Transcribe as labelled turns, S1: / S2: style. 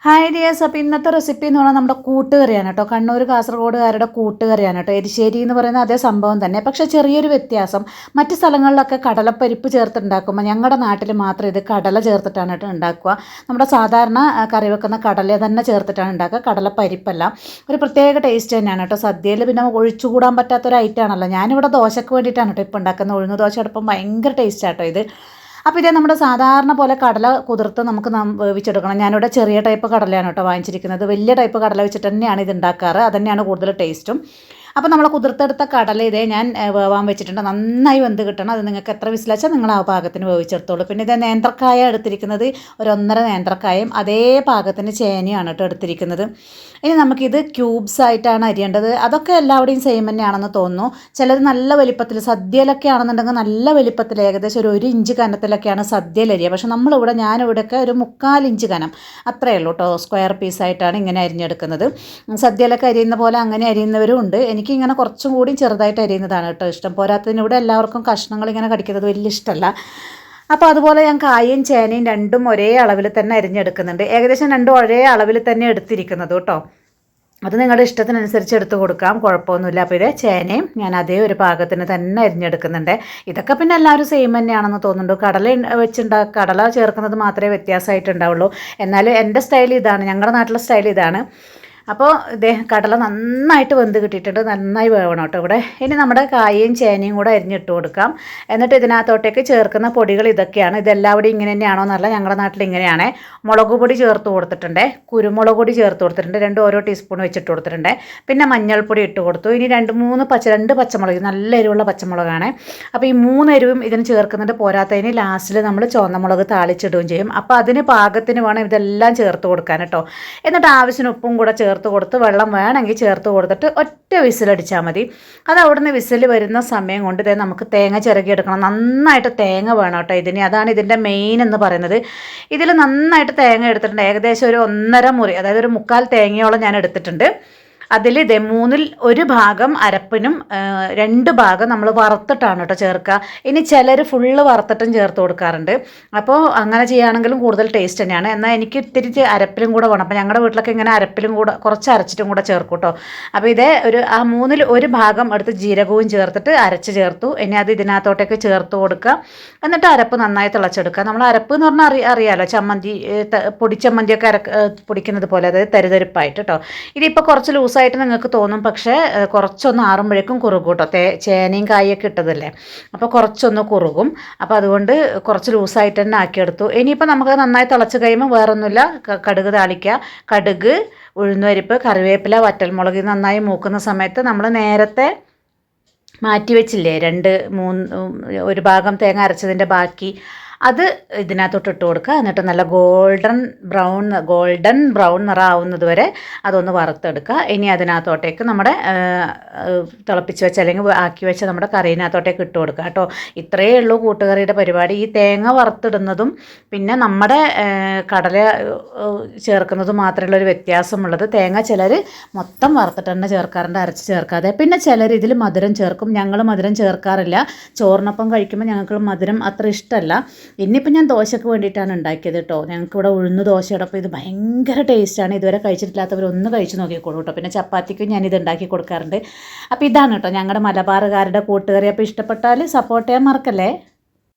S1: Hi dears. അപ്പോൾ ഇന്നത്തെ recipe എന്ന് പറഞ്ഞാൽ നമ്മുടെ കൂട്ടുകറിയാണ് കേട്ടോ. കണ്ണൂർ കാസർഗോഡുകാരുടെ കൂട്ടുകറിയാണ് കേട്ടോ. എരിശ്ശേരി എന്ന് പറയുന്ന അതേ സംഭവം തന്നെ, പക്ഷേ ചെറിയൊരു വ്യത്യാസം. മറ്റ് സ്ഥലങ്ങളിലൊക്കെ കടലപ്പരിപ്പ് ചേർത്തുണ്ടാക്കുമ്പോൾ ഞങ്ങളുടെ നാട്ടിൽ മാത്രം ഇത് കടല ചേർത്തിട്ടാണ് കേട്ടോ ഉണ്ടാക്കുക. നമ്മുടെ സാധാരണ കറി വെക്കുന്ന കടല തന്നെ ചേർത്തിട്ടാണ് ഉണ്ടാക്കുക, കടലപ്പരിപ്പല്ല. ഒരു പ്രത്യേക ടേസ്റ്റ് തന്നെയാണ് കേട്ടോ. സദ്യയിൽ പിന്നെ ഒഴിച്ചുകൂടാൻ പറ്റാത്തൊരു ഐറ്റമാണല്ലോ. ഞാനിവിടെ ദോശയ്ക്ക് വേണ്ടിയിട്ടാണ് കേട്ടോ ഇപ്പോൾ ഉണ്ടാക്കുന്നത്. ഉഴുന്ന് ദോശ എടുപ്പം ഭയങ്കര ടേസ്റ്റാട്ടോ ഇത്. അപ്പോൾ ഇതേ നമ്മുടെ സാധാരണ പോലെ കടല കുതിർത്ത് നമുക്ക് വേവിച്ചെടുക്കണം. ഞാനിവിടെ ചെറിയ ടൈപ്പ് കടലയാണ് കേട്ടോ വാങ്ങിച്ചിരിക്കുന്നത്. വലിയ ടൈപ്പ് കടല വെച്ചിട്ട് തന്നെയാണ് ഇത് ഉണ്ടാക്കാറ്. അത് തന്നെയാണ് കൂടുതൽ ടേസ്റ്റും. അപ്പോൾ നമ്മൾ കുതിർത്തെടുത്ത കടല ഇതേ ഞാൻ വേവാൻ വെച്ചിട്ടുണ്ട്. നന്നായി വെന്ത് കിട്ടണം. അത് നിങ്ങൾക്ക് എത്ര വിസിലാച്ചാൽ നിങ്ങൾ ആ പാകത്തിന് വേവിച്ചെടുത്തോളൂ. പിന്നെ ഇത് നേന്ത്രക്കായ എടുത്തിരിക്കുന്നത് ഒരു 1.5 നേന്ത്രക്കായും അതേ പാകത്തിന് ചേനയാണ് കേട്ടോ എടുത്തിരിക്കുന്നത്. ഇനി നമുക്കിത് ക്യൂബ്സ് ആയിട്ടാണ് അരിയേണ്ടത്. അതൊക്കെ എല്ലാവരുടെയും സെയിം തന്നെയാണെന്ന് തോന്നുന്നു. ചിലത് നല്ല വലിപ്പത്തിൽ, സദ്യയിലൊക്കെ ആണെന്നുണ്ടെങ്കിൽ നല്ല വലിപ്പത്തിൽ ഏകദേശം ഒരു 1 ഇഞ്ച് കനത്തിലൊക്കെയാണ് സദ്യയിൽ അരിയുക. പക്ഷേ ഞാനിവിടെയൊക്കെ ഒരു 3/4 ഇഞ്ച് കനം അത്രയേ ഉള്ളൂ കേട്ടോ. സ്ക്വയർ പീസായിട്ടാണ് ഇങ്ങനെ അരിഞ്ഞെടുക്കുന്നത്. സദ്യയിലൊക്കെ അരിയുന്ന പോലെ അങ്ങനെ അരിയുന്നവരും ഉണ്ട്. എനിക്കിങ്ങനെ കുറച്ചും കൂടി ചെറുതായിട്ട് അരിയുന്നതാണ് കേട്ടോ ഇഷ്ടം. പോരാത്തതിന് ഇവിടെ എല്ലാവർക്കും കഷ്ണങ്ങൾ ഇങ്ങനെ കടിക്കുന്നത് വലിയ ഇഷ്ടമല്ല. അപ്പോൾ അതുപോലെ ഞാൻ കായയും ചേനയും രണ്ടും ഒരേ അളവിൽ തന്നെ അരിഞ്ഞെടുക്കുന്നുണ്ട്. ഏകദേശം രണ്ടും ഒരേ അളവിൽ തന്നെ എടുത്തിരിക്കുന്നത് കേട്ടോ. അത് നിങ്ങളുടെ ഇഷ്ടത്തിനനുസരിച്ച് എടുത്ത് കൊടുക്കാം, കുഴപ്പമൊന്നുമില്ല. അപ്പോൾ ഇതേ ചേനയും ഞാൻ അതേ ഒരു പാകത്തിന് തന്നെ അരിഞ്ഞെടുക്കുന്നുണ്ട്. ഇതൊക്കെ പിന്നെ എല്ലാവരും സെയിം തന്നെയാണെന്ന് തോന്നുന്നുണ്ട്. കടല ചേർക്കുന്നത് മാത്രമേ വ്യത്യാസമായിട്ടുണ്ടാവുള്ളൂ. എന്നാലും എൻ്റെ സ്റ്റൈൽ ഇതാണ്, ഞങ്ങളുടെ നാട്ടിലെ സ്റ്റൈൽ ഇതാണ്. അപ്പോൾ കടല നന്നായിട്ട് വെന്ത് കിട്ടിയിട്ടുണ്ട്, നന്നായി വേവണം കേട്ടോ ഇവിടെ. ഇനി നമ്മുടെ കായയും ചേനയും കൂടെ അരിഞ്ഞിട്ട് കൊടുക്കാം. എന്നിട്ട് ഇതിനകത്തോട്ടേക്ക് ചേർക്കുന്ന പൊടികൾ ഇതൊക്കെയാണ്. ഇതെല്ലാവരും ഇങ്ങനെ തന്നെയാണോ എന്നല്ല, ഞങ്ങളുടെ നാട്ടിൽ ഇങ്ങനെയാണ്. മുളക് പൊടി ചേർത്ത് കൊടുത്തിട്ടുണ്ട്, കുരുമുളക് പൊടി ചേർത്ത് കൊടുത്തിട്ടുണ്ട്, 2 ഓരോ ടീസ്പൂൺ വെച്ചിട്ട് കൊടുത്തിട്ടുണ്ട്. പിന്നെ മഞ്ഞൾപ്പൊടി ഇട്ട് കൊടുത്തു. ഇനി 2 പച്ചമുളക്, നല്ല എരിവുള്ള പച്ചമുളകാണ്. അപ്പോൾ ഈ 3 എരിവും ഇതിന് ചേർക്കുന്നുണ്ട്. പോരാത്തതിന് ലാസ്റ്റിൽ നമ്മൾ ചുവന്ന മുളക് താളിച്ചിടുകയും ചെയ്യും. അപ്പോൾ അതിന് പാകത്തിന് വേണം ഇതെല്ലാം ചേർത്ത് കൊടുക്കാൻ കേട്ടോ. എന്നിട്ട് ആവശ്യത്തിന് ഉപ്പും കൂടെ ചേർത്ത് കൊടുത്ത്, വെള്ളം വേണമെങ്കിൽ ചേർത്ത് കൊടുത്തിട്ട് ഒറ്റ വിസിലടിച്ചാൽ മതി. അത് അവിടുന്ന് വിസിൽ വരുന്ന സമയം കൊണ്ട് ഇതേ നമുക്ക് തേങ്ങ ചിരകിയെടുക്കണം. നന്നായിട്ട് തേങ്ങ വേണം കേട്ടോ ഇതിന്. അതാണ് ഇതിൻ്റെ മെയിൻ എന്ന് പറയുന്നത്. ഇതിൽ നന്നായിട്ട് തേങ്ങ എടുത്തിട്ടുണ്ട്. ഏകദേശം ഒരു 1.5 മുറി, അതായത് ഒരു 3/4 തേങ്ങയോളം ഞാൻ എടുത്തിട്ടുണ്ട്. അതിൽ 1/3 ഭാഗം അരപ്പിനും 2 ഭാഗം നമ്മൾ വറുത്തിട്ടാണ് കേട്ടോ ചേർക്കുക. ഇനി ചിലർ ഫുള്ള് വറുത്തിട്ടും ചേർത്ത് കൊടുക്കാറുണ്ട്. അപ്പോൾ അങ്ങനെ ചെയ്യുകയാണെങ്കിലും കൂടുതൽ ടേസ്റ്റ് തന്നെയാണ്. എന്നാൽ എനിക്ക് ഇത്തിരി അരപ്പിലും കൂടെ വേണം. അപ്പോൾ ഞങ്ങളുടെ വീട്ടിലൊക്കെ ഇങ്ങനെ അരപ്പിലും കൂടെ കുറച്ച് അരച്ചിട്ടും കൂടെ ചേർക്കും കേട്ടോ. അപ്പോൾ ഇതേ ആ 1/3 ഭാഗം എടുത്ത് ജീരകവും ചേർത്തിട്ട് അരച്ച് ചേർത്തു. ഇനി അത് ഇതിനകത്തോട്ടേക്ക് ചേർത്ത് കൊടുക്കുക. എന്നിട്ട് അരപ്പ് നന്നായി തിളച്ചെടുക്കുക. നമ്മൾ അരപ്പ് എന്ന് പറഞ്ഞാൽ അറിയാമല്ലോ, ചമ്മന്തി പൊടിച്ചമ്മന്തിയൊക്കെ പൊടിക്കുന്നത് പോലെ, അതായത് തരിതരിപ്പായിട്ട് കേട്ടോ. ഇതിപ്പോൾ കുറച്ച് ലൂസായിട്ട് നിങ്ങൾക്ക് തോന്നും, പക്ഷേ കുറച്ചൊന്ന് ആറുമ്പോഴേക്കും കുറുകും കേട്ടോ. ചേനയും കായൊക്കെ ഇട്ടതല്ലേ, അപ്പോൾ കുറച്ചൊന്ന് കുറുകും. അപ്പോൾ അതുകൊണ്ട് കുറച്ച് ലൂസായിട്ട് തന്നെ ആക്കിയെടുത്തു. ഇനിയിപ്പോൾ നമുക്ക് നന്നായി തിളച്ച് കഴിയുമ്പോൾ വേറൊന്നുമില്ല, കടുക് താളിക്കുക. കടുക്, ഉഴുന്നുപരിപ്പ്, കറിവേപ്പില, വറ്റൽമുളക് നന്നായി മൂക്കുന്ന സമയത്ത് നമ്മൾ നേരത്തെ മാറ്റി വെച്ചില്ലേ 1 ഭാഗം തേങ്ങ അരച്ചതിൻ്റെ ബാക്കി, അത് ഇതിനകത്തോട്ട് ഇട്ട് കൊടുക്കുക. എന്നിട്ട് നല്ല ഗോൾഡൻ ബ്രൗൺ നിറാവുന്നത് വരെ അതൊന്ന് വറുത്തെടുക്കുക. ഇനി അതിനകത്തോട്ടേക്ക് നമ്മുടെ തിളപ്പിച്ച് വെച്ച അല്ലെങ്കിൽ ആക്കി വെച്ച നമ്മുടെ കറീനകത്തോട്ടേക്ക് ഇട്ട് കൊടുക്കുക കേട്ടോ. ഇത്രയേ ഉള്ളൂ കൂട്ടുകറിയുടെ പരിപാടി. ഈ തേങ്ങ വറുത്തിടുന്നതും പിന്നെ നമ്മുടെ കടല ചേർക്കുന്നതും മാത്രമുള്ള ഒരു വ്യത്യാസമുള്ളത്. തേങ്ങ ചിലർ മൊത്തം വറുത്തിട്ട് തന്നെ ചേർക്കാറുണ്ട്, അരച്ച് ചേർക്കാതെ. പിന്നെ ചിലർ ഇതിൽ മധുരം ചേർക്കും. ഞങ്ങൾ മധുരം ചേർക്കാറില്ല. ചോറിനൊപ്പം കഴിക്കുമ്പോൾ ഞങ്ങൾക്ക് മധുരം അത്ര ഇഷ്ടമല്ല. ഇന്നിപ്പോൾ ഞാൻ ദോശയ്ക്ക് വേണ്ടിയിട്ടാണ് ഉണ്ടാക്കിയത് കേട്ടോ. ഞങ്ങൾക്കിവിടെ ഉഴുന്ന് ദോശയോടൊപ്പം ഇത് ഭയങ്കര ടേസ്റ്റാണ്. ഇതുവരെ കഴിച്ചിട്ടില്ലാത്തവർ ഒന്ന് കഴിച്ച് നോക്കിക്കോളൂ കേട്ടോ. പിന്നെ ചപ്പാത്തിക്കും ഞാനിത് ഉണ്ടാക്കി കൊടുക്കാറുണ്ട്. അപ്പോൾ ഇതാണ് കേട്ടോ ഞങ്ങളുടെ മലബാറുകാരുടെ കൂട്ടുകറി. അപ്പോൾ ഇഷ്ടപ്പെട്ടാൽ സപ്പോർട്ട് ചെയ്യാൻ മറക്കല്ലേ.